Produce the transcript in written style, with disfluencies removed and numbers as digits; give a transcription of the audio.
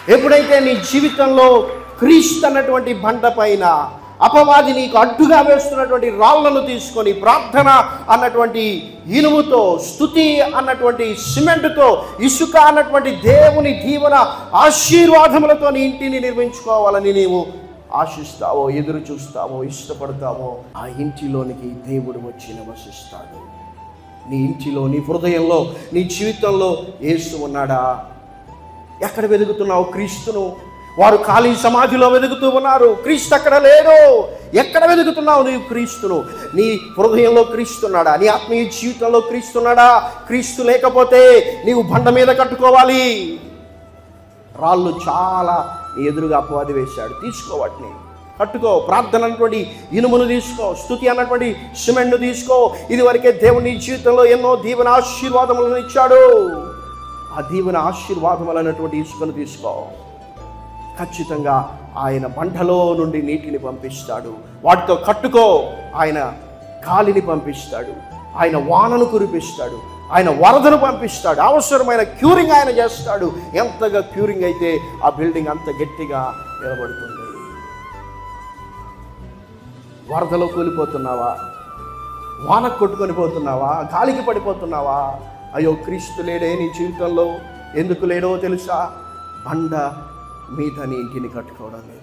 ఎప్పుడైతే నీ జీవితంలో క్రీస్తు అన్నటువంటి బండ పైన అపవాది నీకు అడ్డుగా వేస్తున్నటువంటి రాళ్లను తీసుకొని ప్రార్థన అన్నటువంటి ఇనుముతో, స్తుతి అన్నటువంటి సిమెంటుతో, ఇసుక అన్నటువంటి దేవుని దీవెన ఆశీర్వాదములతో నీ ఇంటిని నిర్మించుకోవాలని నీవు ఆశిస్తావో, ఎదురు చూస్తావో, ఇష్టపడతావో, ఆ ఇంటిలోనికి దేవుడు వచ్చి నివసిస్తాడు. నీ ఇంటిలో, నీ హృదయంలో, నీ జీవితంలో యేసు ఉన్నాడా? ఎక్కడ వెతుకుతున్నావు క్రీస్తును? వారు ఖాళీ సమాధిలో వెతుకుతూ ఉన్నారు, క్రీస్తు అక్కడ లేడు. ఎక్కడ వెతుకుతున్నావు నీవు క్రీస్తును? నీ హృదయంలో క్రీస్తున్నాడా? నీ ఆత్మీయ జీవితంలో క్రీస్తున్నాడా? క్రీస్తు లేకపోతే నీవు బండ మీద కట్టుకోవాలి. రాళ్ళు చాలా ఎదురుగా అపవాది వేశాడు, తీసుకో, వాటిని కట్టుకో. ప్రార్థన అన్నటువంటి ఇనుమును తీసుకో, స్తుతి అన్నటువంటి సిమెంట్ను తీసుకో. ఇది వరకే దేవుని జీవితంలో ఎన్నో దీవెన ఆశీర్వాదములను ఇచ్చాడు. ఆ దీవెన ఆశీర్వాదములైనటువంటి ఇసుకను తీసుకో. ఖచ్చితంగా ఆయన బండలో నుండి నీటిని పంపిస్తాడు. వాటితో కట్టుకో. ఆయన గాలిని పంపిస్తాడు, ఆయన వానను కురిపిస్తాడు, ఆయన వరదను పంపిస్తాడు. అవసరమైన క్యూరింగ్ ఆయన చేస్తాడు. ఎంతగా క్యూరింగ్ అయితే ఆ బిల్డింగ్ అంత గట్టిగా నిలబడుతుంది. వరదలో కూలిపోతున్నావా? వానకు కొట్టుకొని పోతున్నావా? గాలికి పడిపోతున్నావా? అయ్యో, క్రీస్తు లేడే నీ జీవితంలో. ఎందుకు లేడో తెలుసా? బండ మీద నీ ఇంటిని కట్టుకోవడం లేదు.